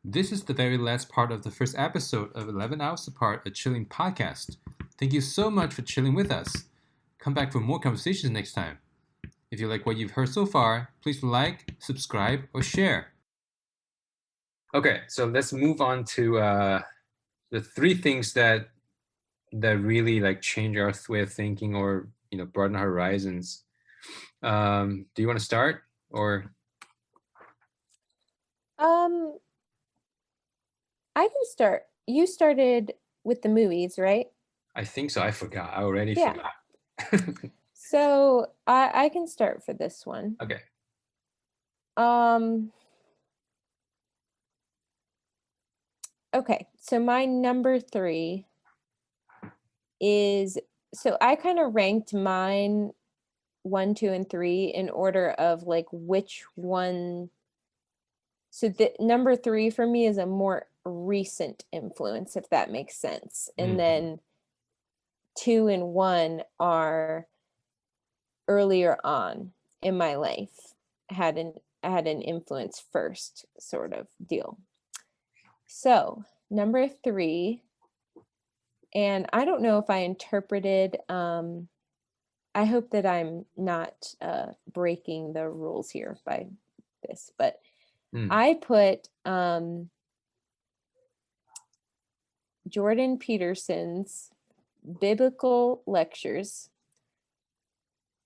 This is the very last part of the first episode of 11 Hours Apart, a ChiLLynn podcast. Thank you so much for chilling with us. Come back for more conversations next time. If you like what you've heard so far, please like, subscribe, or share. Okay, so let's move on to the three things that really like change our way of thinking or broaden our horizons. Do you want to start or? I can start. You started with the movies, right? I think so. I forgot. I already Yeah. forgot. So I can start for this one. Okay. Okay, so my number 3 is, so I kind of ranked mine 1, 2, and 3 in order of like which one. So the number 3 for me is a more recent influence, if that makes sense. And then 2 and 1 are earlier on in my life, had an influence first, sort of deal. So number 3, and I don't know if I interpreted, I hope that I'm not breaking the rules here by this, but I put Jordan Peterson's biblical lectures.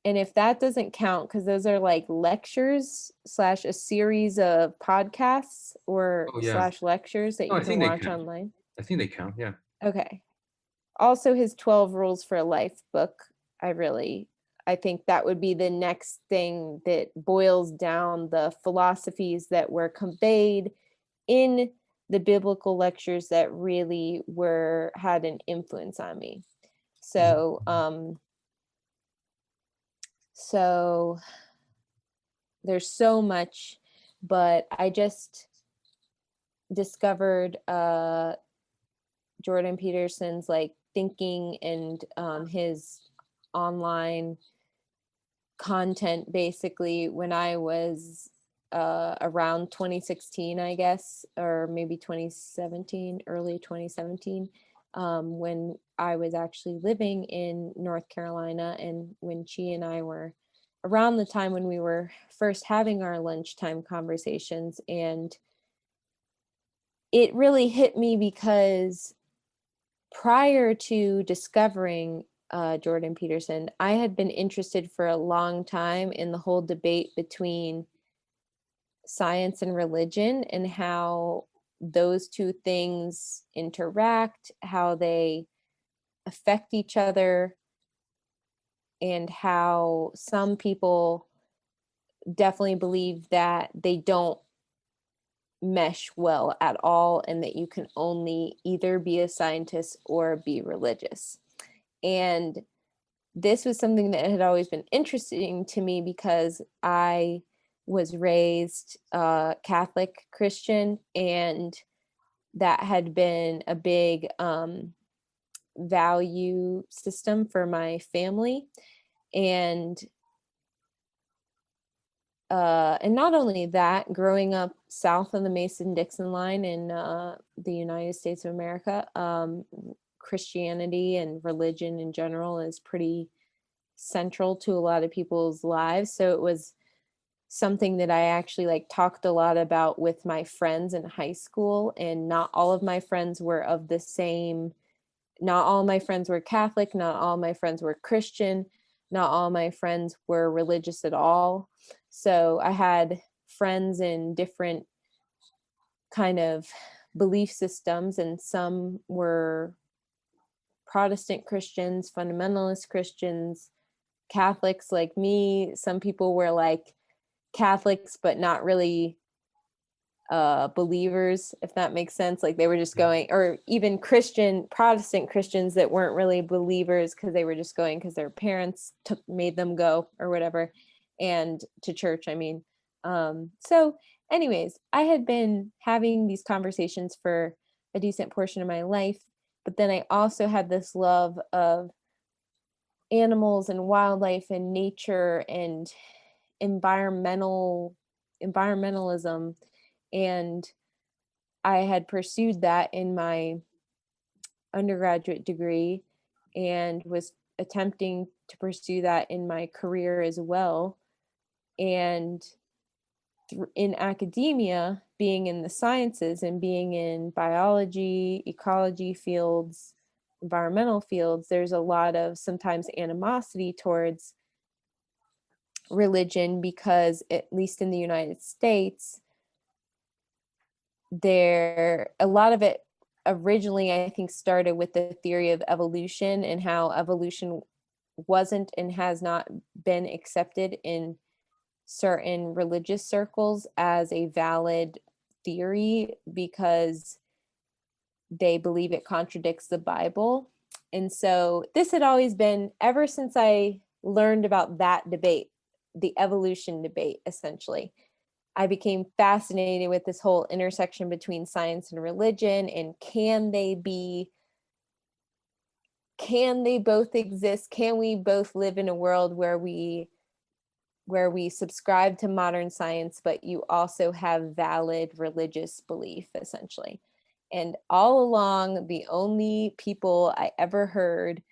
And if that doesn't count, because those are like lectures / a series of podcasts or / lectures that you can watch online. I think they count, yeah. Okay. Also his 12 Rules for Life book. I think that would be the next thing that boils down the philosophies that were conveyed in the biblical lectures that really had an influence on me. So, so there's so much, but I just discovered Jordan Peterson's like thinking and his online content basically when I was around 2016, I guess, or maybe 2017, early 2017, when I was actually living in North Carolina, and when Chi and I were around the time when we were first having our lunchtime conversations. And it really hit me because prior to discovering Jordan Peterson, I had been interested for a long time in the whole debate between science and religion and how those two things interact, how they affect each other, and how some people definitely believe that they don't mesh well at all, and that you can only either be a scientist or be religious. And this was something that had always been interesting to me because I was raised Catholic Christian, and that had been a big value system for my family. And not only that, growing up south of the Mason-Dixon line in the United States of America, Christianity and religion in general is pretty central to a lot of people's lives. So it was something that I actually like talked a lot about with my friends in high school, and not all of my friends were of the same. Not all my friends were Catholic, not all my friends were Christian, not all my friends were religious at all. So I had friends in different kind of belief systems, and some were Protestant Christians, fundamentalist Christians, Catholics like me. Some people were like Catholics, but not really believers, if that makes sense. Like they were just going, or even Protestant Christians that weren't really believers because they were just going because their parents made them go or whatever, and to church, I mean. So anyways, I had been having these conversations for a decent portion of my life, but then I also had this love of animals and wildlife and nature and environmentalism. And I had pursued that in my undergraduate degree and was attempting to pursue that in my career as well. And in academia, being in the sciences and being in biology, ecology fields, environmental fields, there's a lot of sometimes animosity towards religion because, at least in the United States, a lot of it originally, I think, started with the theory of evolution and how evolution wasn't and has not been accepted in certain religious circles as a valid theory because they believe it contradicts the Bible. And so this had always been, ever since I learned about that debate, the evolution debate, essentially, I became fascinated with this whole intersection between science and religion, and can they both exist? Can we both live in a world where we subscribe to modern science, but you also have valid religious belief, essentially? And all along, the only people I ever heard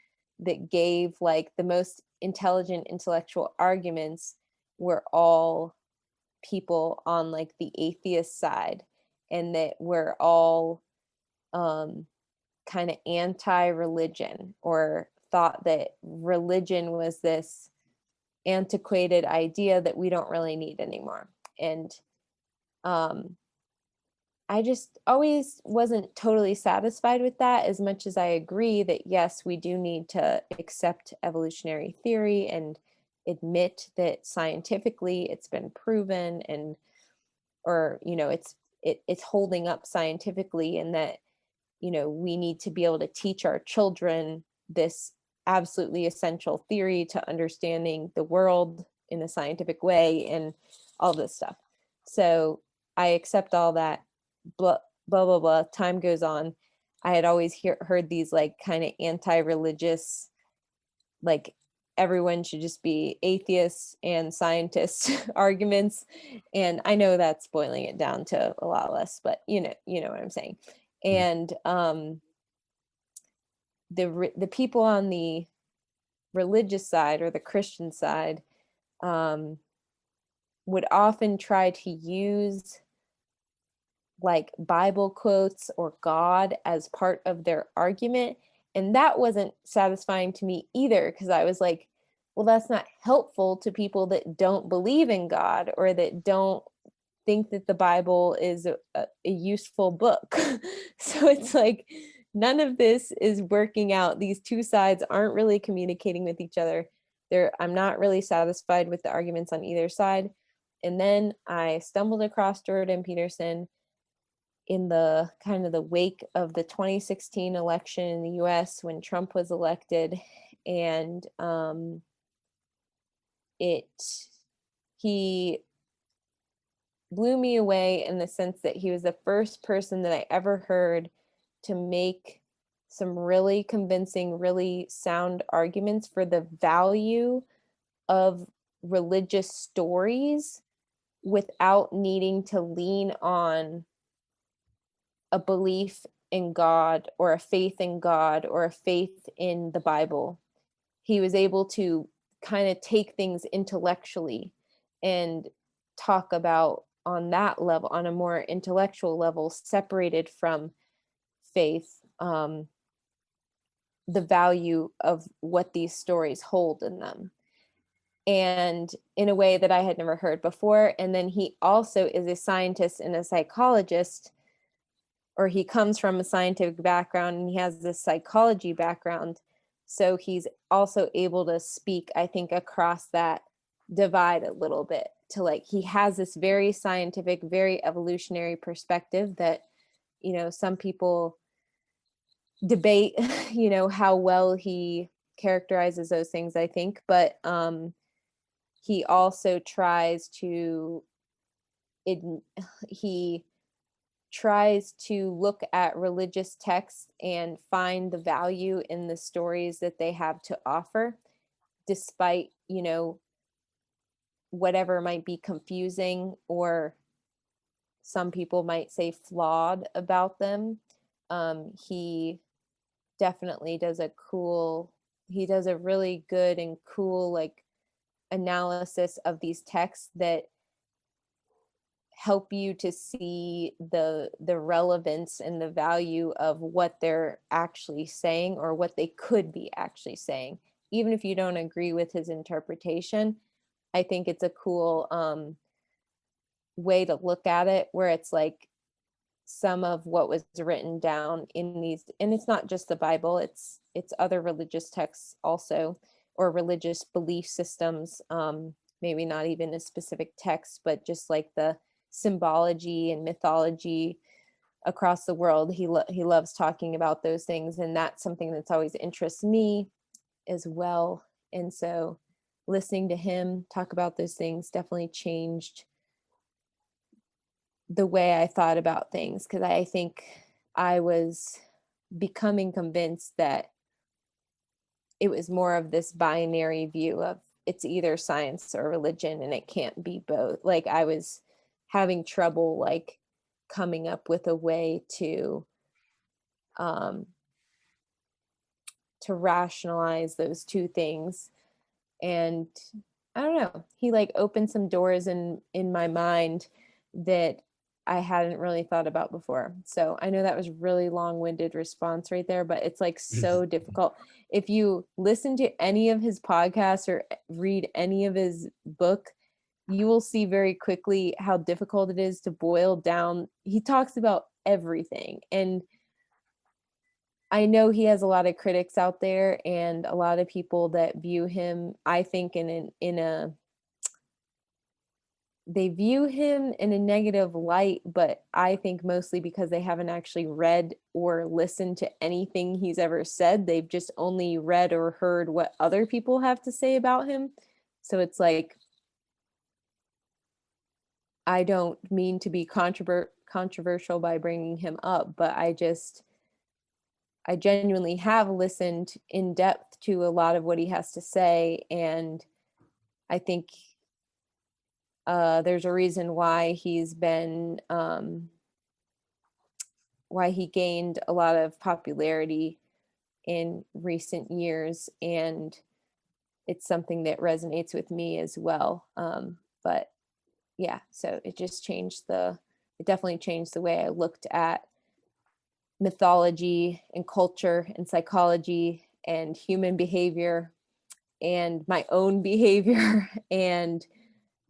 that gave like the most intelligent intellectual arguments were all people on like the atheist side, and that we're all kind of anti-religion, or thought that religion was this antiquated idea that we don't really need anymore. And I just always wasn't totally satisfied with that, as much as I agree that yes, we do need to accept evolutionary theory and admit that scientifically it's been proven, and or it's holding up scientifically, and that we need to be able to teach our children this absolutely essential theory to understanding the world in a scientific way and all this stuff. So I accept all that, blah blah blah blah. Time goes on. I had always heard these like kind of anti-religious, like everyone should just be atheists and scientists arguments, and I know that's boiling it down to a lot less, but you know what I'm saying. And the people on the religious side, or the Christian side, would often try to use like Bible quotes or God as part of their argument. And that wasn't satisfying to me either, because I was like, well, that's not helpful to people that don't believe in God, or that don't think that the Bible is a useful book. So it's like, none of this is working out. These two sides aren't really communicating with each other. I'm not really satisfied with the arguments on either side. And then I stumbled across Jordan Peterson in the kind of the wake of the 2016 election in the US, when Trump was elected. And he blew me away in the sense that he was the first person that I ever heard to make some really convincing, really sound arguments for the value of religious stories without needing to lean on a belief in God, or a faith in God, or a faith in the Bible. He was able to kind of take things intellectually and talk about, on that level, on a more intellectual level, separated from faith, the value of what these stories hold in them, and in a way that I had never heard before. And then he also is a scientist and a psychologist, or he comes from a scientific background and he has this psychology background. So he's also able to speak, I think, across that divide a little bit, to like, he has this very scientific, very evolutionary perspective that, some people debate, how well he characterizes those things, I think. But he also he tries to look at religious texts and find the value in the stories that they have to offer, despite, whatever might be confusing or some people might say flawed about them, he definitely does he does a really good and cool like analysis of these texts that help you to see the relevance and the value of what they're actually saying or what they could be actually saying. Even if you don't agree with his interpretation, I think it's a cool way to look at it, where it's like some of what was written down in these, and it's not just the Bible, it's other religious texts also, or religious belief systems, maybe not even a specific text, but just like the symbology and mythology across the world. He loves talking about those things, and that's something that's always interests me as well. And so listening to him talk about those things definitely changed the way I thought about things, because I think I was becoming convinced that it was more of this binary view of it's either science or religion and it can't be both. Like I was having trouble like coming up with a way um to rationalize those two things. And I don't know, he like opened some doors in my mind that I hadn't really thought about before. So I know that was really long-winded response right there, but it's like so difficult. If you listen to any of his podcasts or read any of his book, you will see very quickly how difficult it is to boil down. He talks about everything, and I know he has a lot of critics out there and a lot of people that view him, I think, they view him in a negative light, but I think mostly because they haven't actually read or listened to anything he's ever said. They've just only read or heard what other people have to say about him. So it's like, I don't mean to be controversial by bringing him up, but I genuinely have listened in depth to a lot of what he has to say. And I think there's a reason why why he gained a lot of popularity in recent years. And it's something that resonates with me as well. But yeah, so it definitely changed the way I looked at mythology and culture and psychology and human behavior and my own behavior and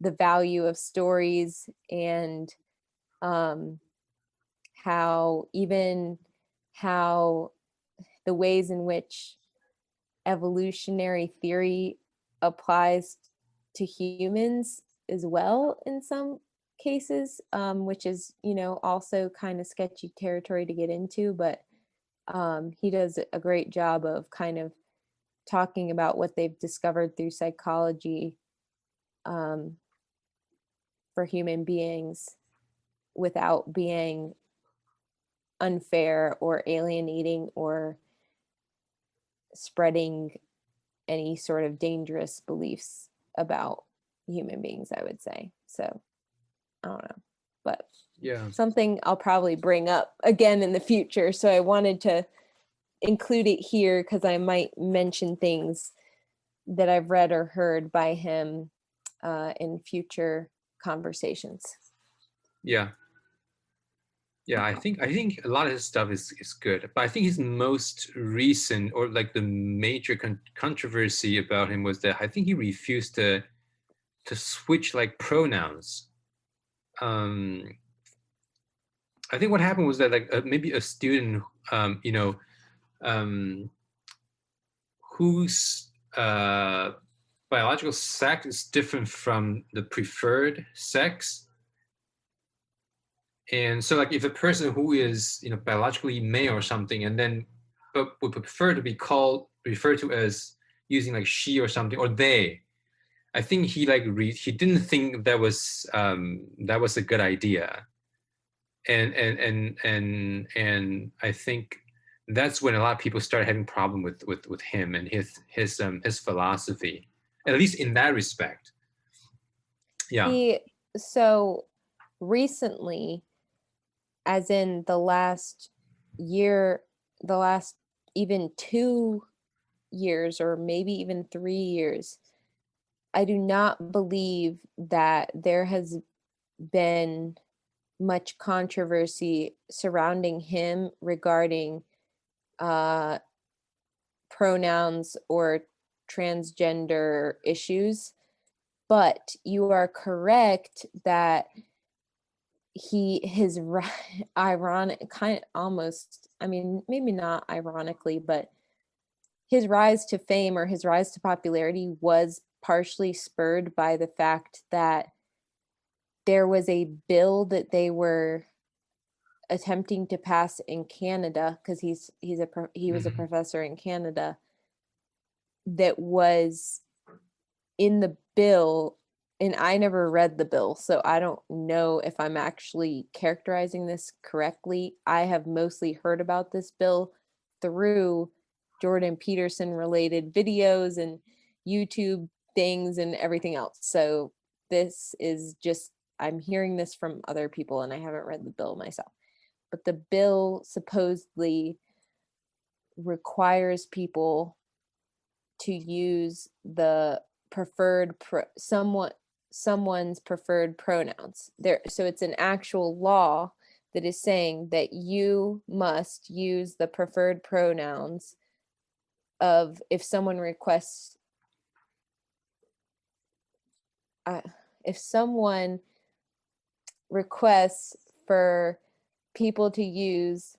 the value of stories, and how the ways in which evolutionary theory applies to humans as well in some cases, which is, also kind of sketchy territory to get into, but he does a great job of kind of talking about what they've discovered through psychology for human beings without being unfair or alienating or spreading any sort of dangerous beliefs about human beings, I would say. So I don't know, but Yeah. something I'll probably bring up again in the future. So I wanted to include it here because I might mention things that I've read or heard by him in future conversations. Yeah. Yeah, I think a lot of his stuff is good, but I think his most recent, or like the major controversy about him, was that I think he refused to switch like pronouns. I think what happened was that like maybe a student, whose biological sex is different from the preferred sex. And so like if a person who is, biologically male or something, and then but would prefer to be referred to as using like she or something, or they, I think he like he didn't think that was a good idea. And I think that's when a lot of people started having problem with him and his philosophy, at least in that respect. Yeah. So recently as in the last year, the last even 2 years, or maybe even 3 years, I do not believe that there has been much controversy surrounding him regarding pronouns or transgender issues. But you are correct that his ironic, kind of, almost, I mean, maybe not ironically, but his rise to fame or his rise to popularity was partially spurred by the fact that there was a bill that they were attempting to pass in Canada, because he was a professor in Canada, that was in the bill. And I never read the bill, so I don't know if I'm actually characterizing this correctly. I have mostly heard about this bill through Jordan Peterson related videos and YouTube things and everything else. So this is just, I'm hearing this from other people and I haven't read the bill myself. But the bill supposedly requires people to use the someone's preferred pronouns there. So it's an actual law that is saying that you must use the preferred pronouns of, if someone requests for people to use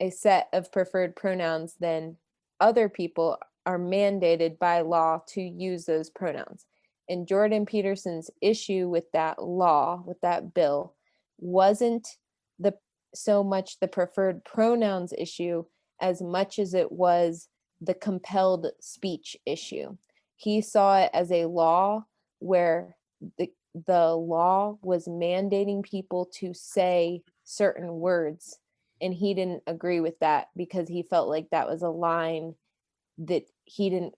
a set of preferred pronouns, then other people are mandated by law to use those pronouns. And Jordan Peterson's issue with that law, with that bill, wasn't so much the preferred pronouns issue as much as it was the compelled speech issue. He saw it as a law where the law was mandating people to say certain words, and he didn't agree with that because he felt like that was a line that he didn't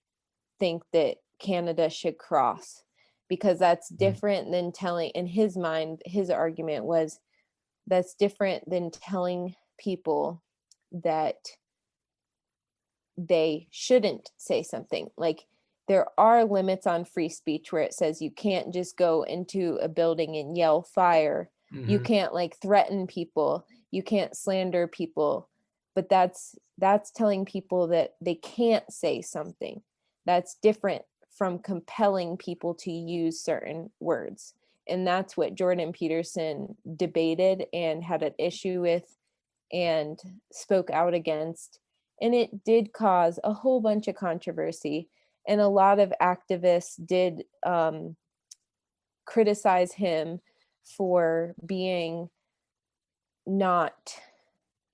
think that Canada should cross, because that's different than telling, in his mind, his argument was, that's different than telling people that they shouldn't say something. Like, there are limits on free speech where it says you can't just go into a building and yell fire. You can't like threaten people. You can't slander people. But that's telling people that they can't say something. That's different from compelling people to use certain words. And that's what Jordan Peterson debated and had an issue with and spoke out against. And it did cause a whole bunch of controversy. And a lot of activists did criticize him for being not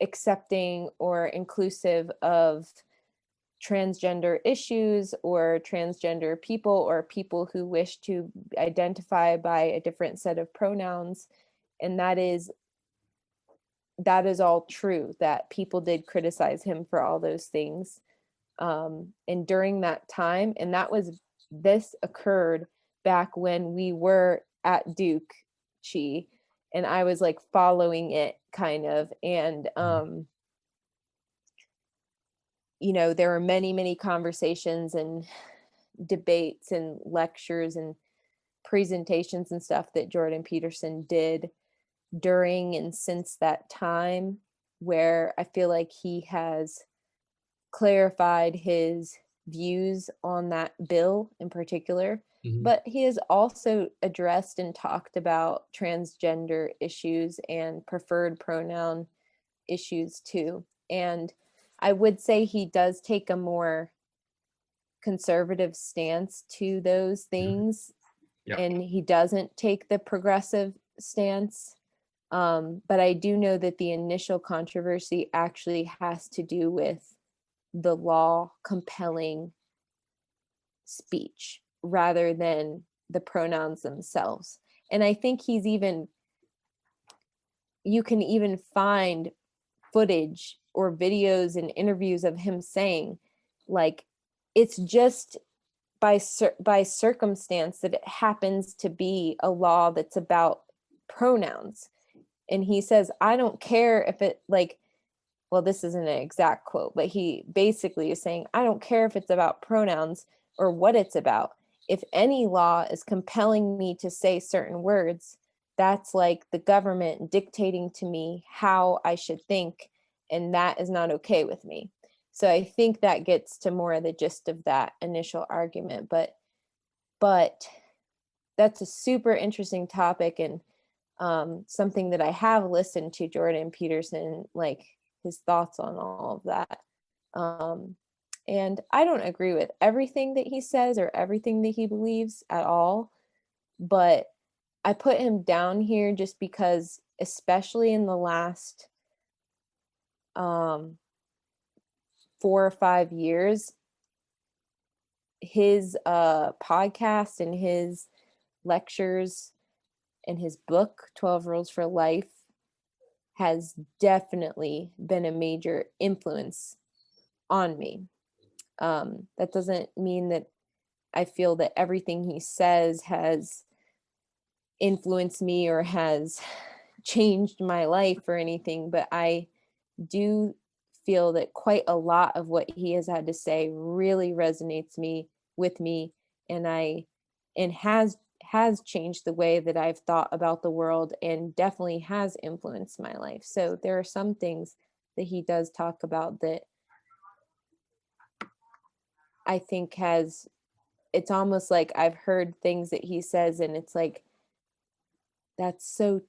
accepting or inclusive of transgender issues or transgender people or people who wish to identify by a different set of pronouns. And that is all true, that people did criticize him for all those things. And during that time, and this occurred back when we were at Duke, Chi, and I was like following it kind of. And, there were many, many conversations and debates and lectures and presentations and stuff that Jordan Peterson did during and since that time, where I feel like he has clarified his views on that bill in particular. But he has also addressed and talked about transgender issues and preferred pronoun issues too. And I would say he does take a more conservative stance to those things. Yep. And he doesn't take the progressive stance. But I do know that the initial controversy actually has to do with the law compelling speech rather than the pronouns themselves. And I think you can even find footage or videos and interviews of him saying, like, it's just by circumstance that it happens to be a law that's about pronouns. And he says, I don't care if it like, well, this isn't an exact quote, but he basically is saying, I don't care if it's about pronouns or what it's about. If any law is compelling me to say certain words, that's like the government dictating to me how I should think, and that is not okay with me. So I think that gets to more of the gist of that initial argument, but that's a super interesting topic, and something that I have listened to Jordan Peterson, like his thoughts on all of that. And I don't agree with everything that he says or everything that he believes at all, but I put him down here just because, especially in the last 4 or 5 years, his podcast and his lectures and his book 12 Rules for Life has definitely been a major influence on me. That doesn't mean that I feel that everything he says has influenced me or has changed my life or anything, but I do feel that quite a lot of what he has had to say really resonates with me, and has changed the way that I've thought about the world, and definitely has influenced my life. So there are some things that he does talk about that I think it's almost like I've heard things that he says and it's like, that's so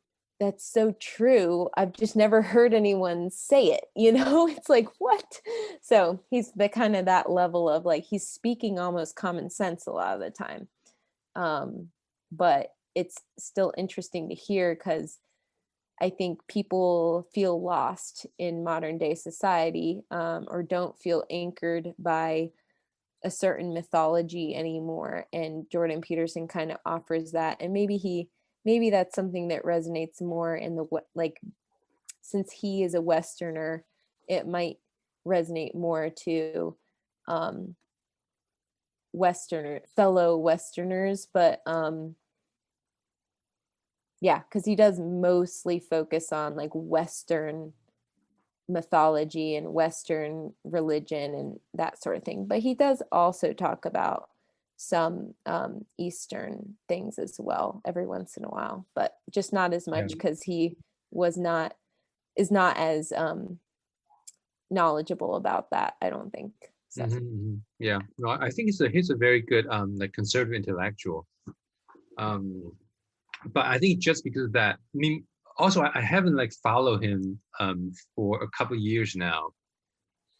true. I've just never heard anyone say it, It's like, what? So he's the kind of that level of like, he's speaking almost common sense a lot of the time. But it's still interesting to hear, because I think people feel lost in modern day society, or don't feel anchored by a certain mythology anymore. And Jordan Peterson kind of offers that. And maybe that's something that resonates more in the, like, since he is a Westerner, it might resonate more to fellow Westerners. But yeah, because he does mostly focus on like Western mythology and Western religion and that sort of thing. But he does also talk about some Eastern things as well every once in a while, but just not as much, because he is not as knowledgeable about that, I don't think. So. Yeah, well, I think he's a very good like conservative intellectual. But I think just because of that, I mean, also I haven't like followed him for a couple of years now.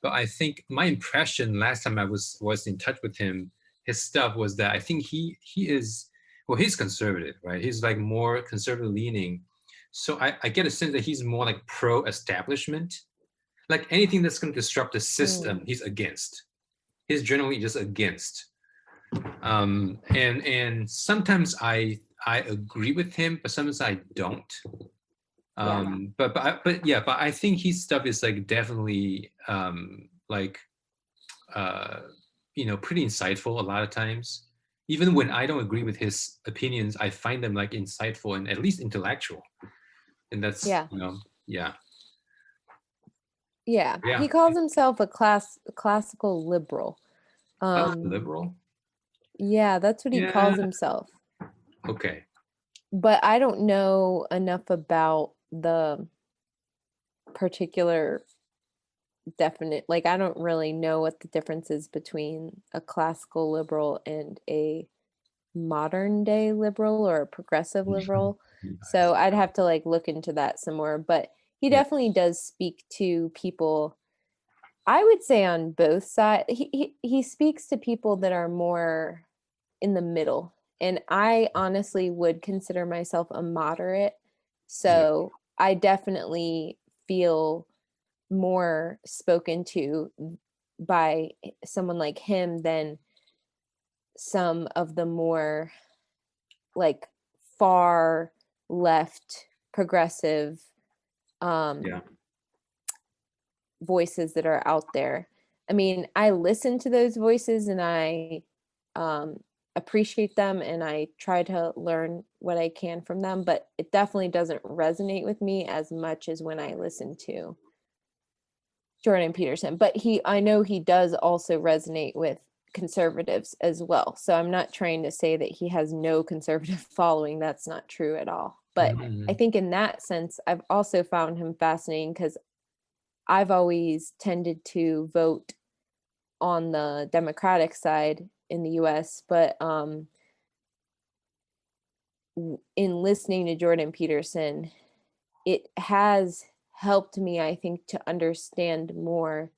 But I think my impression last time I was in touch with him, his stuff was that I think he is, well, he's conservative, right? He's like more conservative leaning. So I get a sense that he's more like pro-establishment. Like anything that's going to disrupt the system, he's against. He's generally just against. And sometimes I agree with him, but sometimes I don't. But I think his stuff is like definitely like pretty insightful a lot of times. Even when I don't agree with his opinions, I find them like insightful and at least intellectual. And that's yeah. He calls himself a classical liberal. Liberal? Yeah, that's what he calls himself. Okay. But I don't know enough about the particular definite, like, I don't really know what the difference is between a classical liberal and a modern day liberal or a progressive liberal. So I'd have to like look into that some more. But he definitely does speak to people, I would say, on both sides. He speaks to people that are more in the middle. And I honestly would consider myself a moderate. So I definitely feel more spoken to by someone like him than some of the more like far left progressive voices that are out there. I mean, I listen to those voices and I appreciate them and I try to learn what I can from them, but it definitely doesn't resonate with me as much as when I listen to Jordan Peterson. But I know he does also resonate with conservatives as well. So I'm not trying to say that he has no conservative following. That's not true at all. But I think in that sense, I've also found him fascinating because I've always tended to vote on the Democratic side in the US, but in listening to Jordan Peterson, it has helped me, I think, to understand more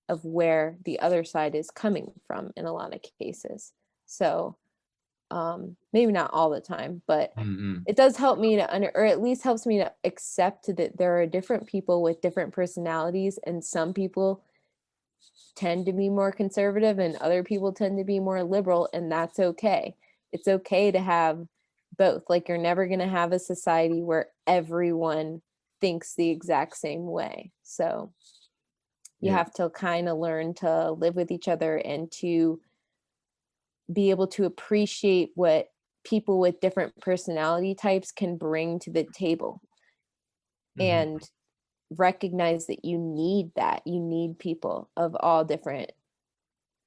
of where the other side is coming from in a lot of cases. So maybe not all the time, but it does help me to or at least helps me to accept that there are different people with different personalities, and some people tend to be more conservative and other people tend to be more liberal, and that's okay. It's okay to have both. Like, you're never going to have a society where everyone thinks the exact same way. So you have to kind of learn to live with each other and to be able to appreciate what people with different personality types can bring to the table, and recognize that you need that. You need people of all different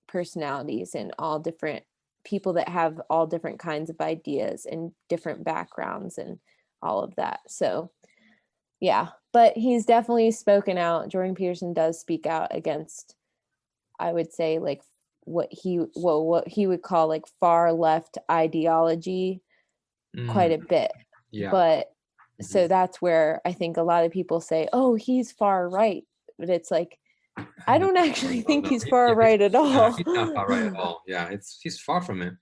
personalities and all different people that have all different kinds of ideas and different backgrounds and all of that. So yeah, but he's definitely spoken out. Jordan Peterson does speak out against, I would say, like what he would call like far left ideology quite a bit. But so that's where I think a lot of people say, oh, he's far right. But it's like, I don't actually think he's far right at all. He's not far right at all. Yeah, he's far from it.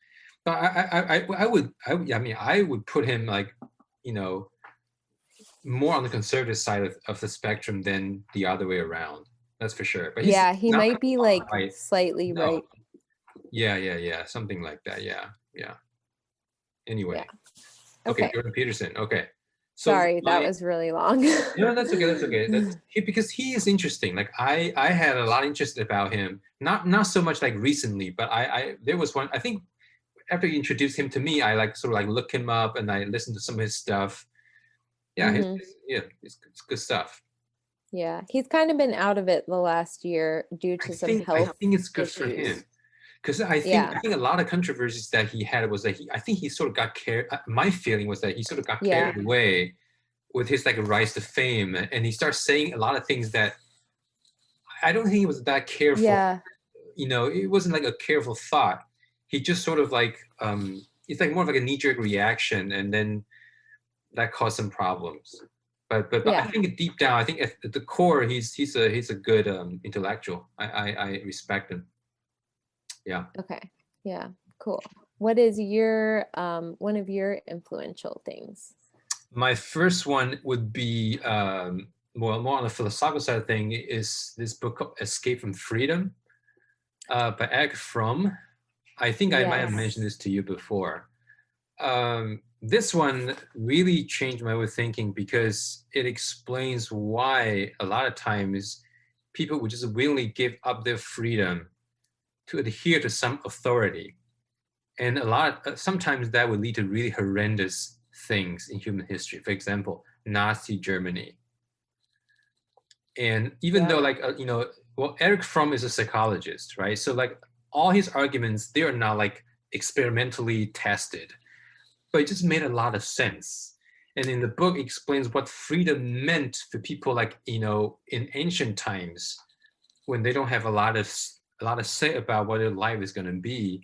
But I would put him, like, more on the conservative side of the spectrum than the other way around. That's for sure. But yeah, he might be like right. slightly right. Yeah, something like that. Yeah. Anyway, yeah. Okay. Jordan Peterson. Okay. So sorry, that was really long. No, that's okay. Because he is interesting. Like, I had a lot of interest about him. Not so much like recently, but there was one, I think, after you introduced him to me, I like sort of like look him up and I listened to some of his stuff. Yeah, it's good stuff. Yeah, he's kind of been out of it the last year due to some health. I think it's good for him, because I think a lot of controversies that he had was that I think he sort of got carried. My feeling was that he sort of got carried away with his like rise to fame, and he starts saying a lot of things that I don't think he was that careful. Yeah. It wasn't like a careful thought. He just sort of like it's like more of like a knee-jerk reaction, and then that caused some problems. But I think deep down, I think at the core, he's a good intellectual. I respect him. Yeah. Okay. Yeah. Cool. What is your one of your influential things? My first one would be more on the philosophical side of thing, is this book called Escape from Freedom by Erich Fromm. I think I might have mentioned this to you before. This one really changed my way of thinking, because it explains why a lot of times people would just willingly give up their freedom to adhere to some authority. And sometimes that would lead to really horrendous things in human history. For example, Nazi Germany. And even though, like, Erich Fromm is a psychologist, right? So like all his arguments, they are not like experimentally tested, but it just made a lot of sense. And in the book, it explains what freedom meant for people, like, in ancient times, when they don't have a lot of say about what their life is going to be.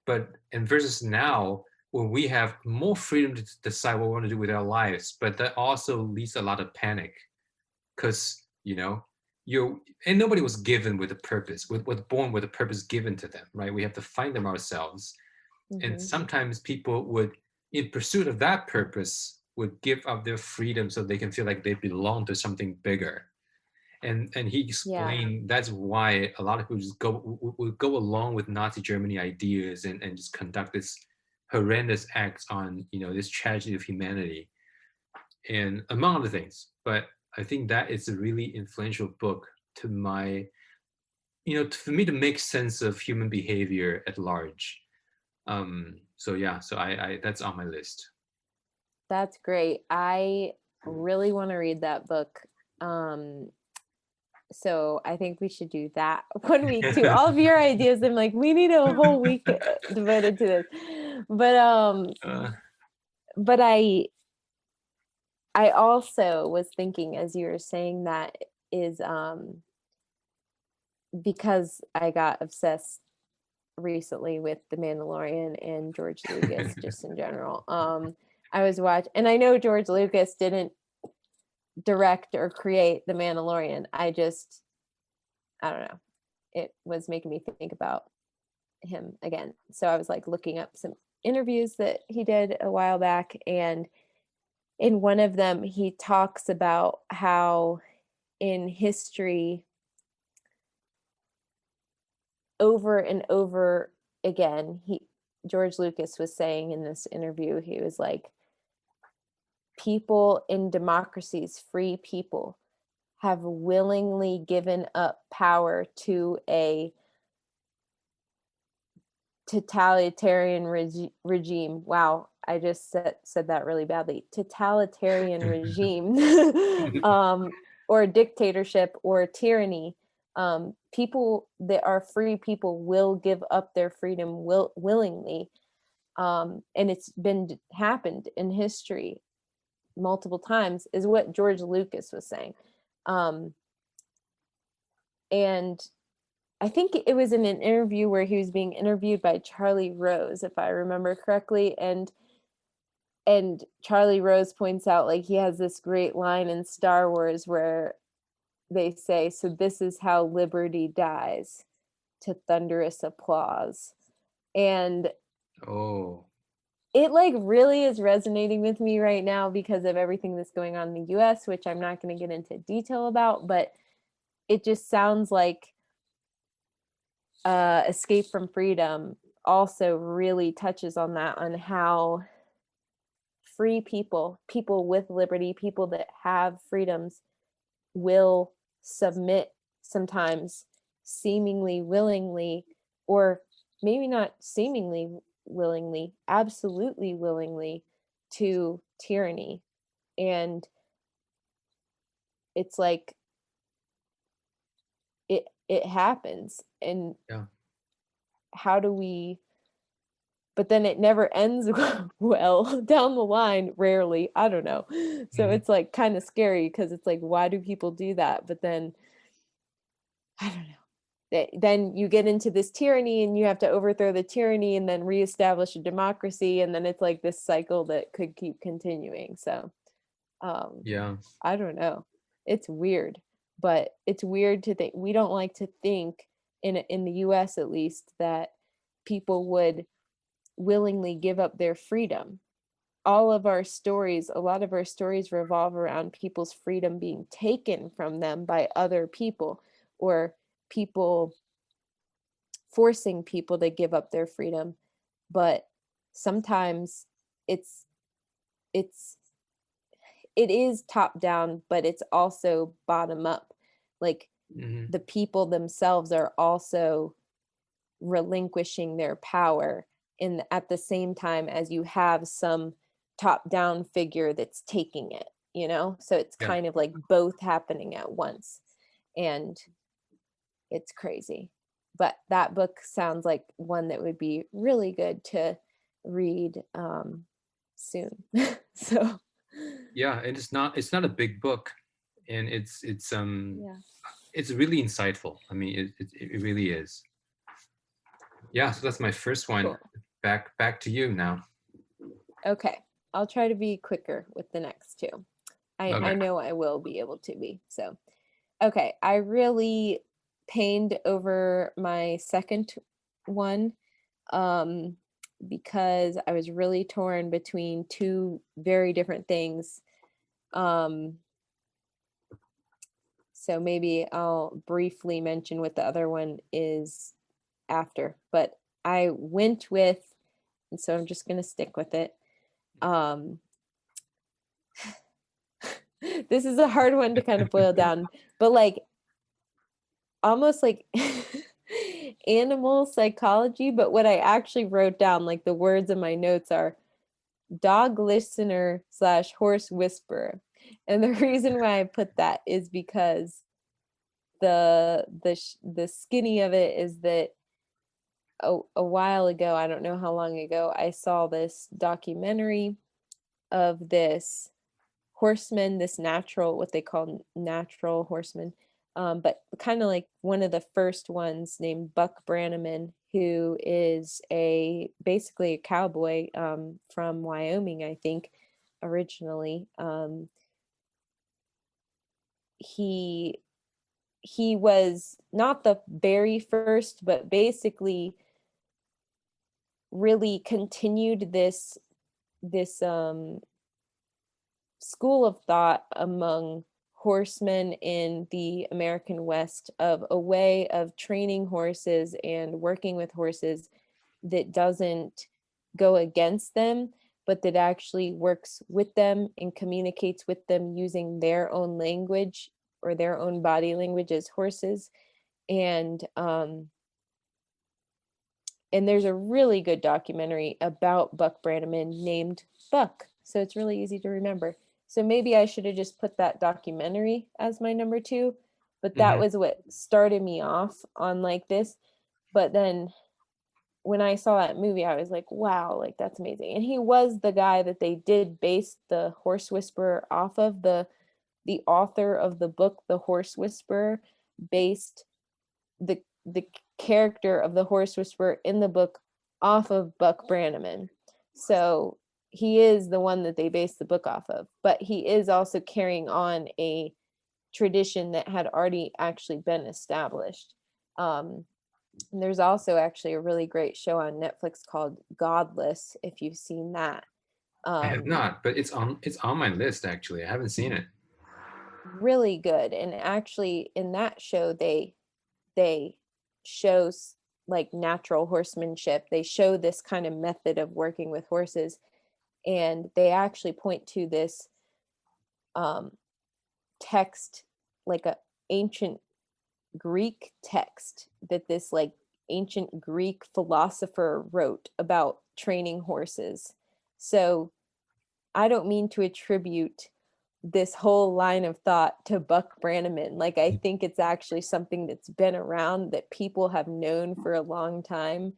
And versus now, when we have more freedom to decide what we want to do with our lives, but that also leads to a lot of panic, because and nobody was given with a purpose, was born with a purpose given to them, right? We have to find them ourselves. And sometimes people would, in pursuit of that purpose, would give up their freedom so they can feel like they belong to something bigger. And he explained that's why a lot of people just would go along with Nazi Germany ideas and just conduct this horrendous acts on this tragedy of humanity, and among other things. But I think that is a really influential book to for me to make sense of human behavior at large. So yeah, so I that's on my list. That's great. I really want to read that book. So I think we should do that 1 week too. All of your ideas, I'm like, we need a whole week devoted to this. Uh, But I also was thinking as you were saying that is because I got obsessed recently with The Mandalorian and George Lucas just in general. I was watching, and I know George Lucas didn't direct or create The Mandalorian. I don't know. It was making me think about him again. So I was like looking up some interviews that he did a while back, and in one of them he talks about how in history over and over again, George Lucas was saying in this interview, he was like, people in democracies, free people, have willingly given up power to a totalitarian regime. Wow, I just said that really badly. Totalitarian regime, or a dictatorship or a tyranny. People that are free people will give up their freedom willingly, and it's been happened in history multiple times. Is what George Lucas was saying, and I think it was in an interview where he was being interviewed by Charlie Rose, if I remember correctly, and Charlie Rose points out like he has this great line in Star Wars where they say, "So this is how liberty dies," to thunderous applause. And oh. it like really is resonating with me right now because of everything that's going on in the US, which I'm not going to get into detail about, but it just sounds like Escape from Freedom also really touches on that, on how free people, people with liberty, people that have freedoms will submit sometimes seemingly willingly, or maybe not seemingly willingly, absolutely willingly, to tyranny. And it's like it happens. And Yeah. how do we, but then it never ends well down the line, rarely, I don't know. So Mhm. it's like kind of scary because it's like, why do people do that? But then I don't know, then you get into this tyranny and you have to overthrow the tyranny and then reestablish a democracy, and then it's like this cycle that could keep continuing. So um Yeah. I don't know, it's weird, but it's weird to think, we don't like to think in the US at least, that people would willingly give up their freedom. All of our stories, a lot of our stories revolve around people's freedom being taken from them by other people, or people forcing people to give up their freedom. But sometimes it's it's it is top down, but it's also bottom up. Like Hmm. the people themselves are also relinquishing their power in at the same time as you have some top down figure that's taking it, so it's Yeah. kind of like both happening at once, and it's crazy. But that book sounds like one that would be really good to read soon. So Yeah. And it's not a big book, and yeah, it's really insightful. I mean, it really is. Yeah. So that's my first one. cool. Back to you now. Okay, I'll try to be quicker with the next two. I Okay. know I will be able to be. So okay, I really pained over my second one, um, because I was really torn between two very different things. Um, so maybe I'll briefly mention what the other one is after, but I went with, and so I'm just going to stick with it. Um, this is a hard one to kind of boil down, but like almost like animal psychology, but what I actually wrote down, like the words in my notes are dog listener / horse whisperer. And the reason why I put that is because the skinny of it is that a while ago, I don't know how long ago, I saw this documentary of this horseman, this natural, what they call natural horseman, but kind of like one of the first ones named Buck Brannaman, who is basically a cowboy from Wyoming, I think, originally. He was not the very first, but basically really continued this school of thought among horsemen in the American West of a way of training horses and working with horses that doesn't go against them, but that actually works with them and communicates with them using their own language or their own body language as horses. And there's a really good documentary about Buck Brannaman named Buck. So it's really easy to remember. So maybe I should have just put that documentary as my number 2, but that was what started me off on like this. But then when I saw that movie, I was like, wow, like that's amazing. And he was the guy that they did base the Horse Whisperer off of. The author of the book, The Horse Whisperer, based the character of the Horse Whisperer in the book off of Buck Brannaman. So he is the one that they based the book off of, but he is also carrying on a tradition that had already actually been established. And there's also actually a really great show on Netflix called Godless, if you've seen that. I have not, but it's on my list actually. I haven't seen it. Really good. And actually in that show they shows like natural horsemanship. They show this kind of method of working with horses, and they actually point to this text, like a ancient Greek text that this like ancient Greek philosopher wrote about training horses. So I don't mean to attribute this whole line of thought to Buck Brannaman. Like, I think it's actually something that's been around that people have known for a long time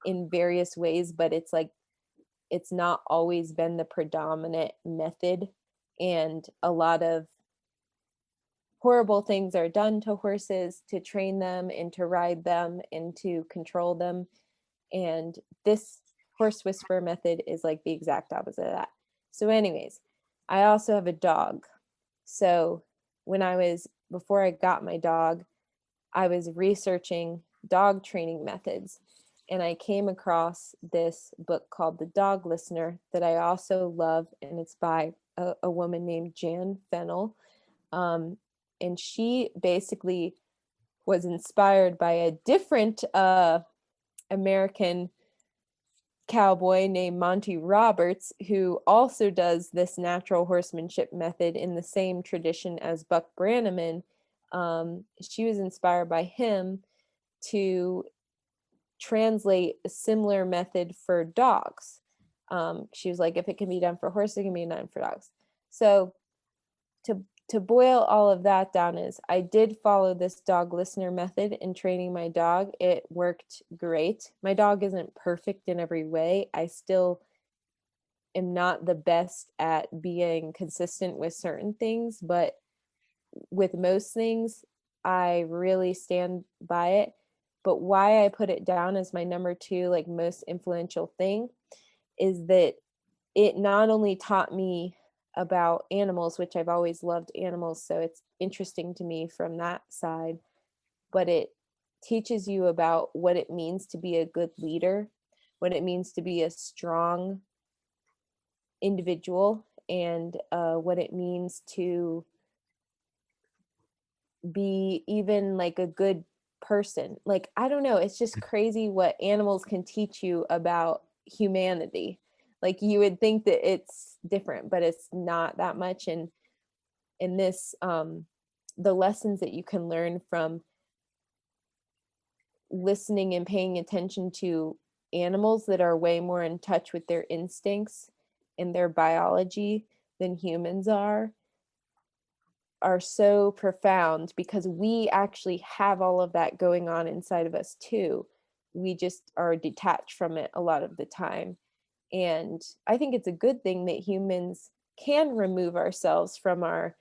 in various ways, but it's like, it's not always been the predominant method. And a lot of horrible things are done to horses to train them and to ride them and to control them. And this horse whisperer method is like the exact opposite of that. So anyways, I also have a dog. So before I got my dog, I was researching dog training methods, and I came across this book called The Dog Listener that I also love, and it's by a woman named Jan Fennell. And she basically was inspired by a different American cowboy named Monty Roberts, who also does this natural horsemanship method in the same tradition as Buck Brannaman. She was inspired by him to translate a similar method for dogs. She was like, if it can be done for horses, it can be done for dogs. So to boil all of that down is I did follow this dog listener method in training my dog. It worked great. My dog isn't perfect in every way. I still am not the best at being consistent with certain things, but with most things, I really stand by it. But why I put it down as my number 2, like most influential thing, is that it not only taught me about animals, which I've always loved animals, so it's interesting to me from that side, but it teaches you about what it means to be a good leader, what it means to be a strong individual, and what it means to be even like a good person. Like, I don't know, it's just crazy what animals can teach you about humanity. Like, you would think that it's different, but it's not that much. And in this the lessons that you can learn from listening and paying attention to animals that are way more in touch with their instincts and their biology than humans are so profound, because we actually have all of that going on inside of us too. We just are detached from it a lot of the time. And I think it's a good thing that humans can remove ourselves from our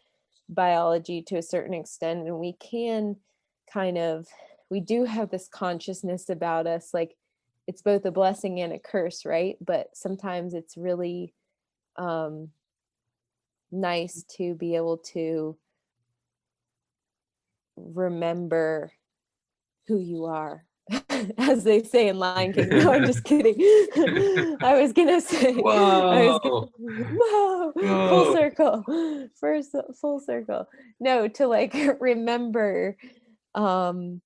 biology to a certain extent, and we can kind of, we do have this consciousness about us, like it's both a blessing and a curse, right? But sometimes it's really nice to be able to remember who you are, as they say in Lion King. No, I'm just kidding. I was gonna say, Whoa. whoa, full Whoa. circle, first full circle. No, to like um,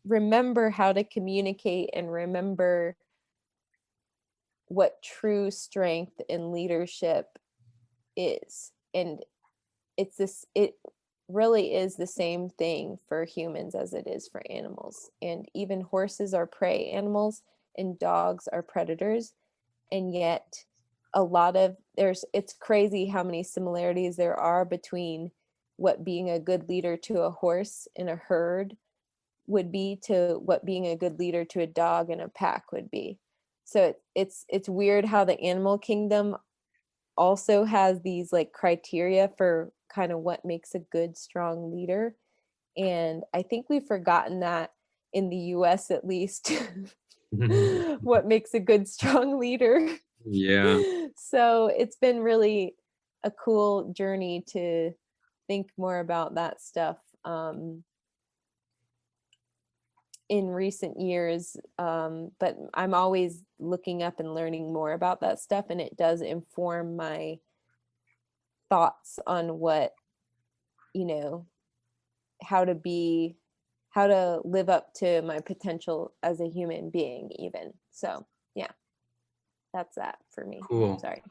remember how to communicate and remember what true strength and leadership is. And it really is the same thing for humans as it is for animals. And even horses are prey animals and dogs are predators. And yet it's crazy how many similarities there are between what being a good leader to a horse in a herd would be to what being a good leader to a dog in a pack would be. So it's weird how the animal kingdom also has these like criteria for kind of what makes a good strong leader, and I think we've forgotten that in the US at least. What makes a good strong leader. Yeah. So it's been really a cool journey to think more about that stuff in recent years, but I'm always looking up and learning more about that stuff, and it does inform my thoughts on what, you know, how to live up to my potential as a human being even. So yeah, that's that for me. Cool. Sorry.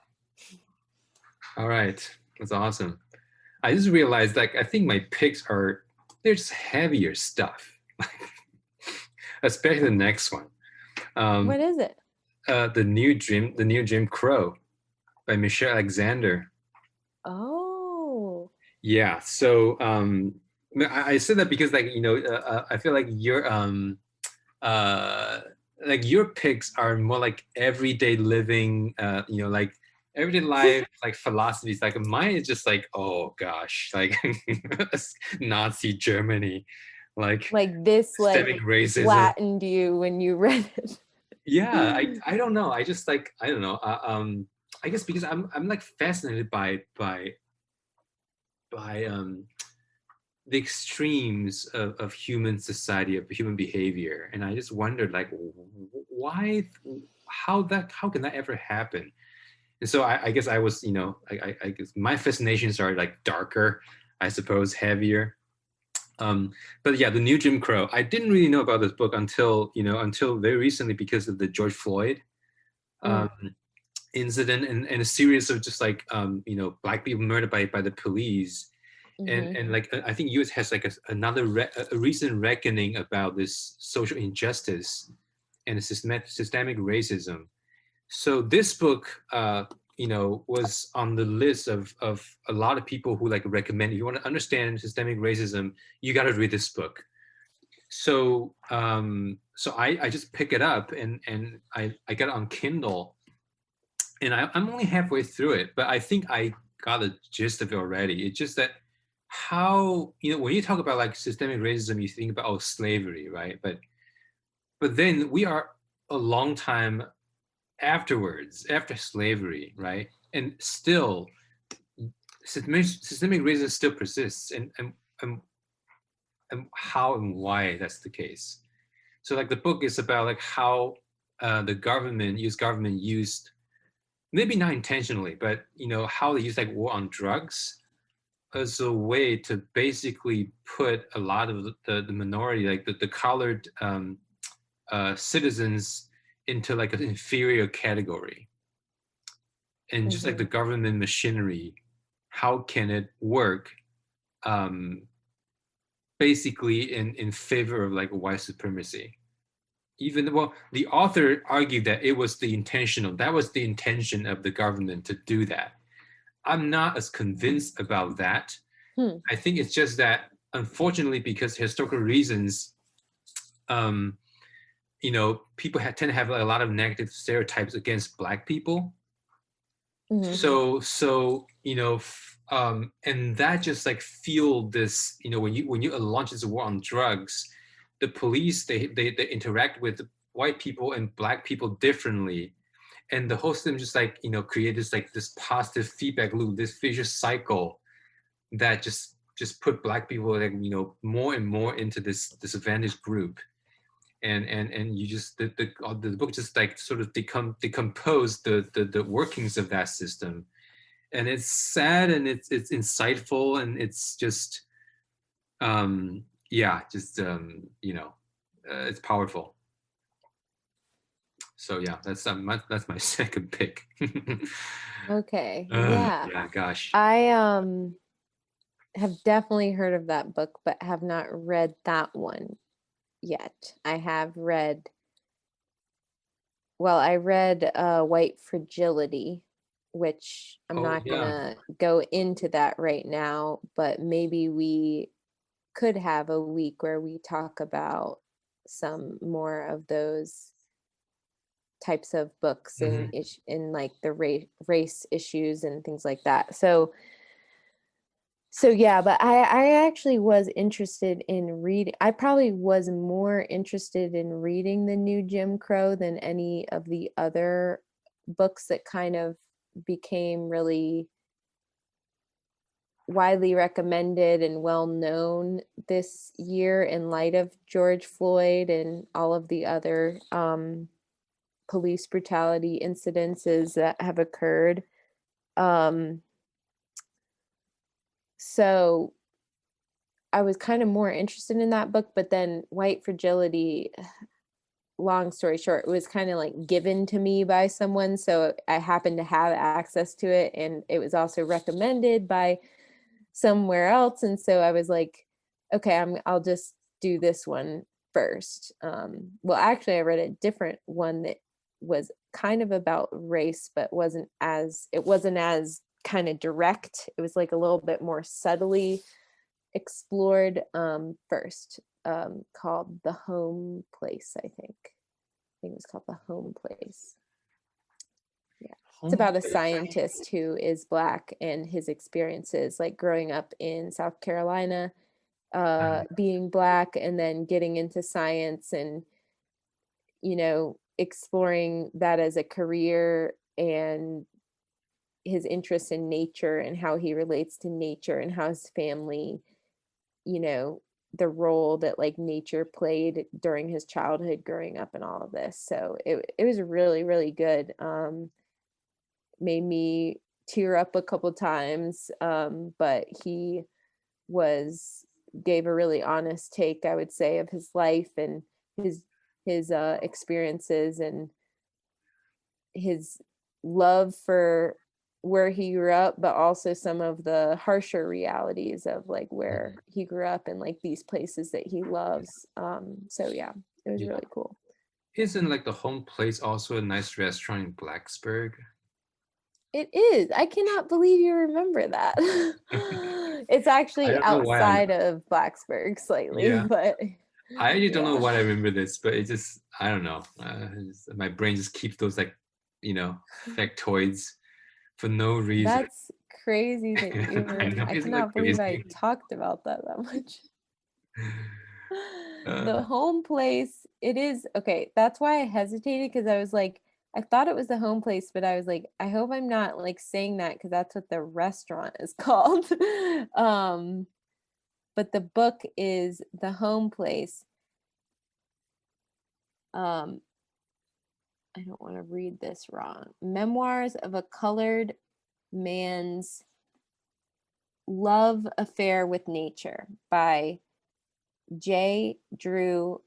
All right. That's awesome. I just realized, like, I think my picks they're just heavier stuff. Especially the next one. What is it? The new Jim Crow by Michelle Alexander. Oh. Yeah. So I said that because, like, I feel like your picks are more like everyday living, like everyday life, like philosophies. Like mine is just like, oh gosh, like Nazi Germany, like This like systemic racism. flattened you when you read it. Yeah, I don't know. I just like, I don't know. I guess because I'm like fascinated by the extremes of human society, of human behavior, and I just wondered, like, why, how can that ever happen? And so I guess I was, I guess my fascinations are like darker, I suppose, heavier. But yeah, the new Jim Crow. I didn't really know about this book until very recently, because of the George Floyd incident, and a series of just like black people murdered by the police. And like I think US has like a recent reckoning about this social injustice and systemic racism. So this book was on the list of a lot of people who like recommend, if you want to understand systemic racism, you got to read this book. So I just pick it up, and I got it on Kindle, and I'm only halfway through it, but I think I got the gist of it already. It's just that how, when you talk about like systemic racism, you think about, oh, slavery, right? But then we are a long time after slavery, right? And still systemic racism still persists, and how and why that's the case. So like the book is about like how the government used, maybe not intentionally, but how they use like war on drugs as a way to basically put a lot of the minority, like the colored citizens, into like an inferior category. And just like the government machinery, how can it work basically in favor of like white supremacy. Even well, the author argued that it was that was the intention of the government to do that. I'm not as convinced about that. I think it's just that unfortunately, because historical reasons, um, people tend to have like, a lot of negative stereotypes against Black people. So and that just like fueled this. When you launch this war on drugs, the police they interact with white people and Black people differently, and the whole system just like created this positive feedback loop, this vicious cycle that just put Black people like more and more into this disadvantaged group. And you just the book just like sort of decompose the workings of that system, and it's sad and it's insightful and it's just it's powerful. So yeah, that's my second pick. Okay. Yeah. Yeah, gosh. I have definitely heard of that book, but have not read that one yet. I read White Fragility, which I'm not gonna go into that right now, but maybe we could have a week where we talk about some more of those types of books and in like the race issues and things like that. So yeah, but I actually was interested in reading. I probably was more interested in reading the new Jim Crow than any of the other books that kind of became really widely recommended and well known this year in light of George Floyd and all of the other police brutality incidences that have occurred. So I was kind of more interested in that book, but then White Fragility, long story short, it was kind of like given to me by someone. So I happened to have access to it, and it was also recommended by somewhere else. And so I was like, okay, I'll just do this one first. Well, actually I read a different one that was kind of about race, but it wasn't as kind of direct. It was like a little bit more subtly explored first, called The Home Place. I think it was called The Home Place. Yeah. It's about a scientist who is Black and his experiences, like growing up in South Carolina, being Black, and then getting into science and exploring that as a career, and his interest in nature and how he relates to nature and how his family, the role that like nature played during his childhood growing up and all of this. So it was really, really good. Made me tear up a couple times, but he gave a really honest take, I would say, of his life and his experiences and his love for where he grew up, but also some of the harsher realities of like where he grew up and like these places that he loves. So yeah, it was really cool. Isn't like The Home Place also a nice restaurant in Blacksburg? It is. I cannot believe you remember that. It's actually outside of Blacksburg slightly, but I actually don't know why I remember this, but it just, I don't know. My brain just keeps those like, factoids for no reason. That's crazy that you I cannot believe I talked about that much. The Home Place, it is, okay, that's why I hesitated, because I was like, I thought it was The Home Place, but I was like, I hope I'm not like saying that because that's what the restaurant is called. But the book is The Home Place. I don't want to read this wrong. Memoirs of a Colored Man's Love Affair with Nature by J. Drew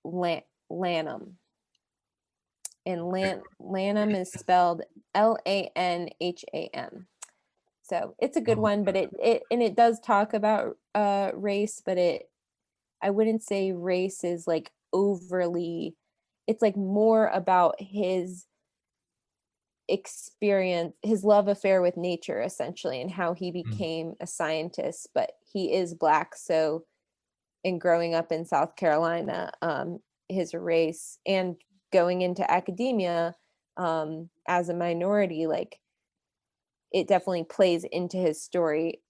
Lanham. And Lanham is spelled Lanham. So it's a good one, but it does talk about race, but it I wouldn't say race is like overly, it's like more about his experience, his love affair with nature essentially, and how he Mm, became a scientist. But he is Black, so in growing up in South Carolina, his race and going into academia as a minority, like it definitely plays into his story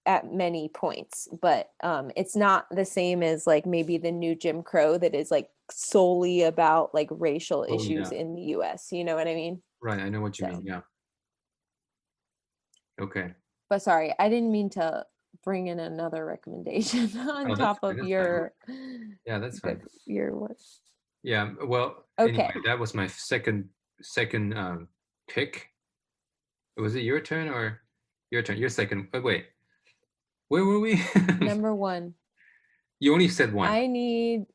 at many points, but it's not the same as like maybe the new Jim Crow that is like solely about like racial oh yeah, issues in the US, you know what I mean? right. I know what you mean. So, Yeah. Okay. but sorry, I didn't mean to bring in another recommendation on Oh, that's top fine. of That's fine. your Yeah, that's fine. your what? Yeah. Well, anyway, Okay, that was my second pick. Was it your turn or your turn? Your second. Oh, wait, where were we? number 1. You only said one. I need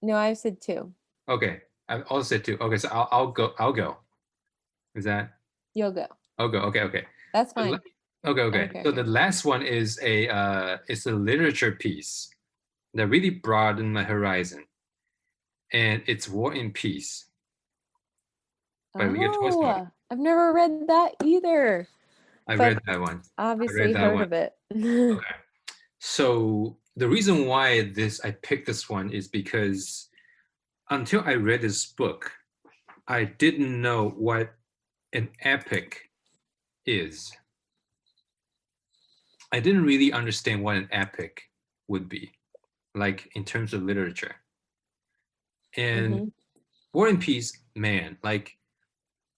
no, I said 2. Okay. I also said two. Okay, so I'll go. I'll go. Is that? You'll go. I'll go. Okay. Okay. That's The fine. Okay. I Okay. don't care. So the last one is it's a literature piece that really broadened my horizon, and it's War and Peace by Leo Tolstoy. Oh, I've never read that either, I read but that one. I read obviously that heard one. of it. Okay. So the reason why I picked this one is because until I read this book, I didn't know what an epic is. I didn't really understand what an epic would be, like in terms of literature. And Hmm. War and Peace, man, like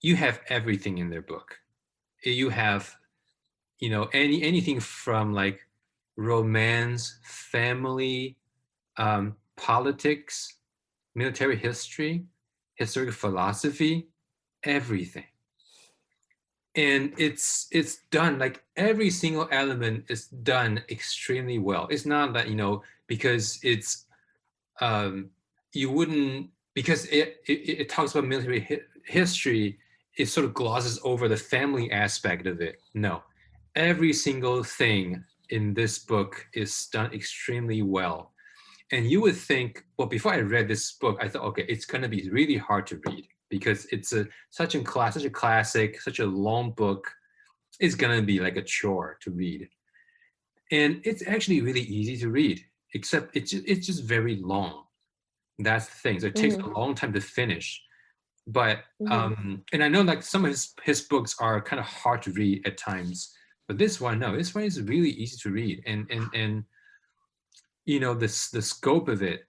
you have everything in their book. You have, anything from like romance, family, politics, military history, historical philosophy, everything. And it's done like every single element is done extremely well. It's not that, because it's you wouldn't, because it talks about military history, it sort of glosses over the family aspect of it. No, every single thing in this book is done extremely well. And you would think, well, before I read this book, I thought, okay, it's going to be really hard to read because it's such a classic, such a long book. It's going to be like a chore to read. And it's actually really easy to read, except it's just very long. That's the thing. So it takes Hmm. a long time to finish. But Hmm. and I know like some of his books are kind of hard to read at times, but this one, no, this one is really easy to read. And the scope of it,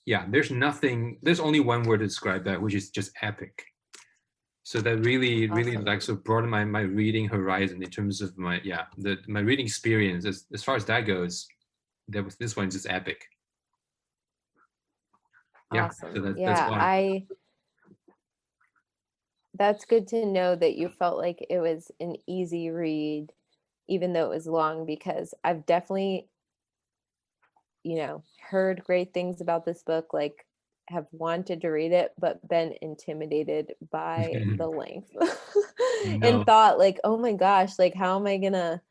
yeah, there's only one word to describe that, which is just epic. So that really Awesome. like so broadened my reading horizon in terms of my reading experience. As far as that goes, this one's just epic. Yeah, so Awesome. that's Yeah, why. that's good to know that you felt like it was an easy read, even though it was long, because I've definitely, heard great things about this book, like have wanted to read it, but been intimidated by the length and No. thought like, oh my gosh, like how am I gonna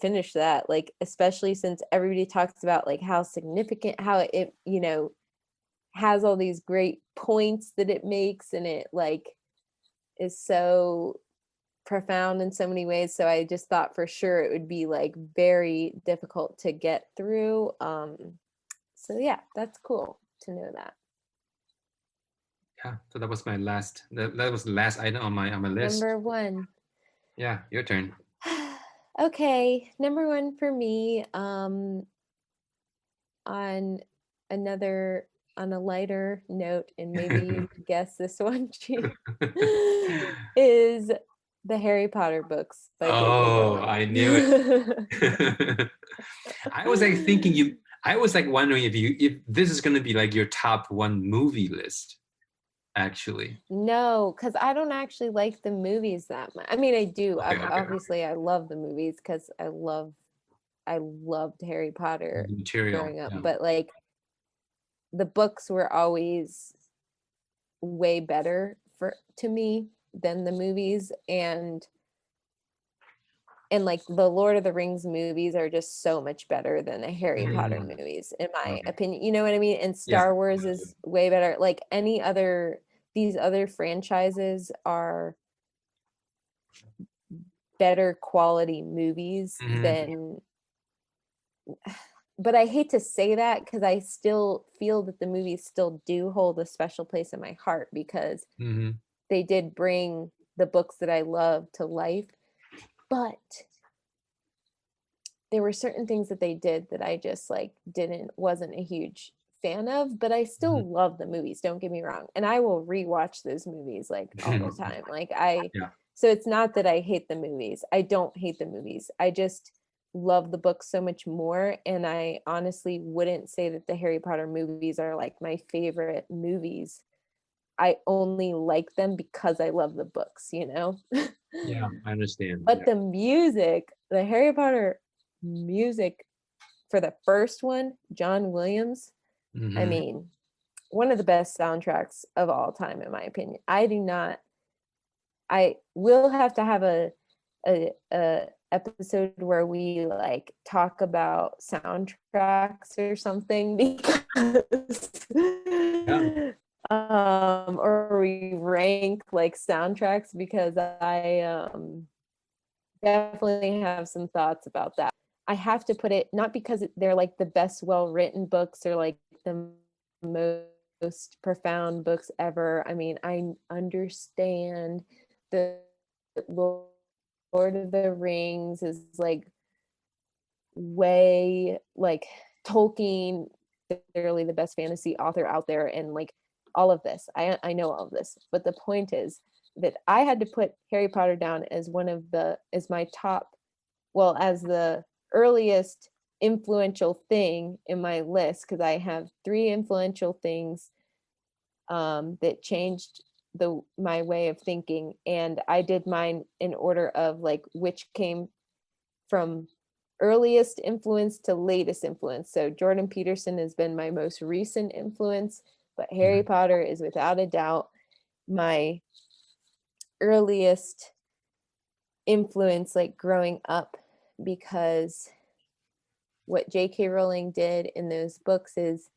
finish that? Like, especially since everybody talks about like how significant, how it, has all these great points that it makes, and it like is so profound in so many ways. So I just thought for sure it would be like very difficult to get through. So yeah, that's cool to know that. Yeah, so that was my last. That was the last item on my list. Number 1. Yeah, your turn. Okay, number 1 for me, on another on a lighter note, and maybe you could guess this one, Chi, is the Harry Potter books by J K Oh, Rowling. I knew it. I was like thinking you. I was like wondering if this is gonna be like your top one movie list. Actually. No, because I don't actually like the movies that much. I mean, I do. Okay. Okay. Obviously, I love the movies because I loved Harry Potter Material. growing up, Yeah. but like the books were always way better for to me than the movies. And and like the Lord of the Rings movies are just so much better than the Harry Potter Mm. movies, in my Okay. opinion. You know what I mean? And Yeah. Star Wars is way better. Like any other, these other franchises are better quality movies than, but I hate to say that because I still feel that the movies still do hold a special place in my heart because Mm-hmm. they did bring the books that I love to life. But there were certain things that they did that I just like wasn't a huge fan of, but I still love the movies, don't get me wrong. And I will rewatch those movies like all the time. Like Yeah. so it's not that I hate the movies. I don't hate the movies. I just love the book so much more. And I honestly wouldn't say that the Harry Potter movies are like my favorite movies. I only like them because I love the books, you know? Yeah, I understand. But the music, the Harry Potter music for the first one, John Williams, I mean, one of the best soundtracks of all time, in my opinion. I will have to have a episode where we like talk about soundtracks or something because or we rank like soundtracks because I definitely have some thoughts about that. I have to put it not because they're like the best well-written books or like the most profound books ever. I mean, I understand the Lord of the Rings is like way like Tolkien, literally the best fantasy author out there, and like all of this. I know all of this, but the point is that I had to put Harry Potter down as as my top, well, as the earliest influential thing in my list because I have three influential things that changed my way of thinking, and I did mine in order of like which came from earliest influence to latest influence. So Jordan Peterson has been my most recent influence, but Harry Potter is without a doubt my earliest influence, like growing up, because what J K Rowling did in those books is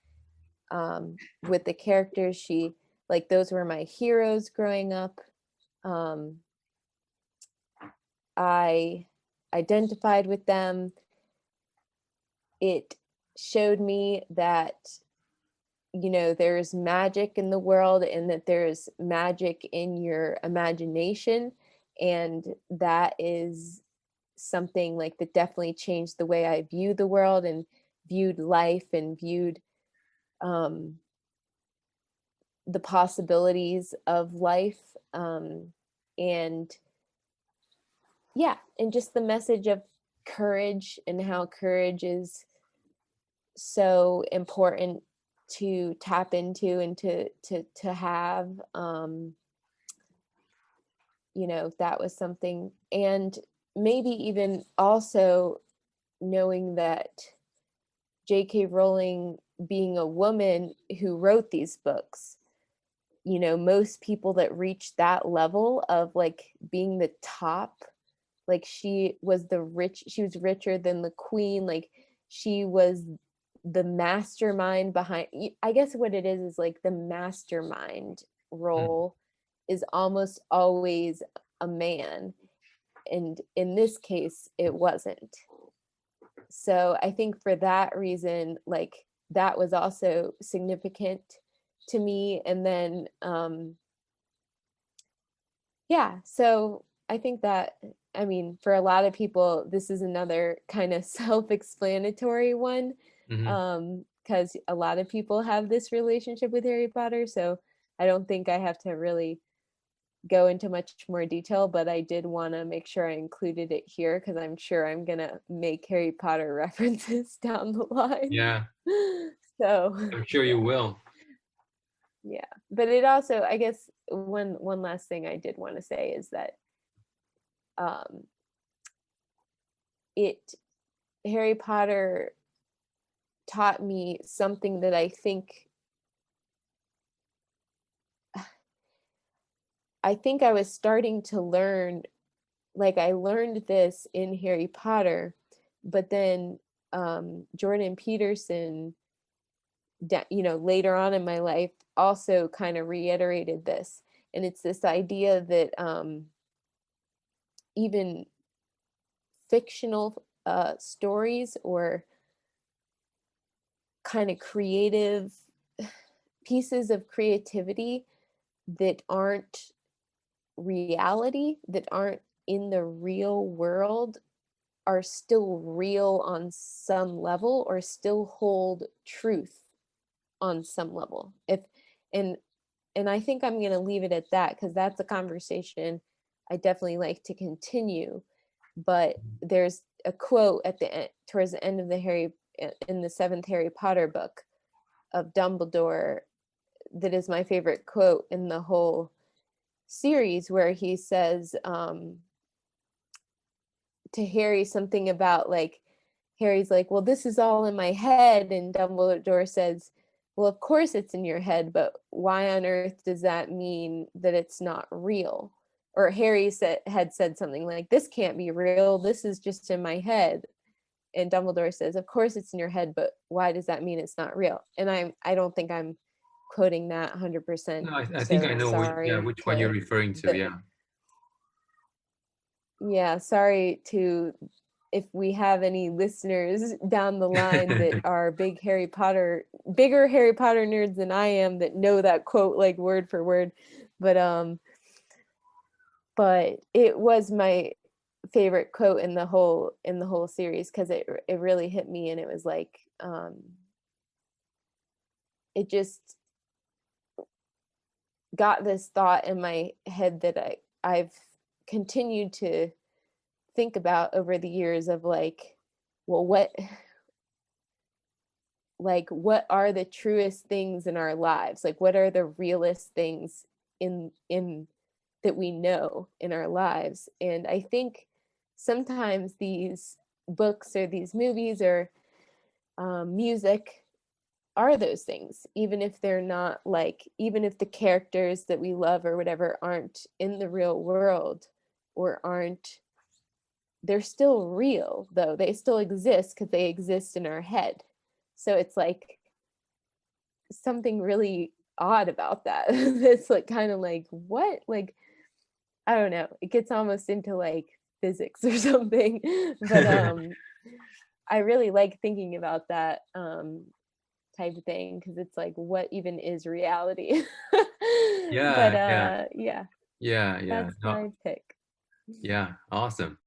with the characters, she like those were my heroes growing up. um, I identified with them. It showed me that there's magic in the world and that there's magic in your imagination, and that is something like that definitely changed the way I viewed the world and viewed life and viewed um, the possibilities of life, and yeah, and just the message of courage and how courage is so important to tap into and to have. That was something, and maybe even also knowing that J.K. Rowling, being a woman who wrote these books, most people that reach that level of like being the top, like she was richer than the queen, like she was the mastermind behind. I guess what it is like the mastermind role is almost always a man, and in this case it wasn't. So I think for that reason, like that was also significant to me. And then yeah, so I think that, I mean, for a lot of people this is another kind of self-explanatory one, because a lot of people have this relationship with Harry Potter, so I don't think I have to really go into much more detail, but I did want to make sure I included it here because I'm sure I'm gonna make Harry Potter references down the line. Yeah, So I'm sure you will. yeah, but it also, I guess, one last thing I did want to say is that um it Harry Potter taught me something that I think I was starting to learn like I learned this in Harry Potter, but then Jordan Peterson, you know, later on in my life also kind of reiterated this. And it's this idea that even fictional stories or kind of creative pieces of creativity that aren't reality, that aren't in the real world, are still real on some level or still hold truth on some level. If and and I think I'm going to leave it at that, because that's a conversation I definitely like to continue. But there's a quote at the end, towards the end of the in the seventh Harry Potter book, of Dumbledore, that is my favorite quote in the whole series, where he says to Harry something about, like, Harry's like, well, this is all in my head, and Dumbledore says, well, of course it's in your head, but why on earth does that mean that it's not real? Or Harry had said something like, this can't be real, this is just in my head. And Dumbledore says, of course it's in your head, but why does that mean it's not real? And I don't think I'm quoting that 100%, No, I think I so know sorry which one you're to referring to. the, Yeah. yeah, sorry to, if we have any listeners down the line that are bigger Harry Potter nerds than I am, that know that quote like word for word. But it was my favorite quote in the whole series, because it really hit me, and it was like it just got this thought in my head that I've continued to think about over the years, of like, well, what are the truest things in our lives? Like, what are the realest things in that we know in our lives? And I think sometimes these books or these movies or music are those things, even if they're not, like, even if the characters that we love or whatever aren't in the real world, or aren't, they're still real, though. They still exist because they exist in our head. So it's like something really odd about that. It's like kind of like, what? Like, I don't know. It gets almost into like physics or something. But I really like thinking about that type of thing, because it's like, what even is reality? But Yeah, yeah, yeah, yeah, yeah. that's No, my pick. yeah, awesome.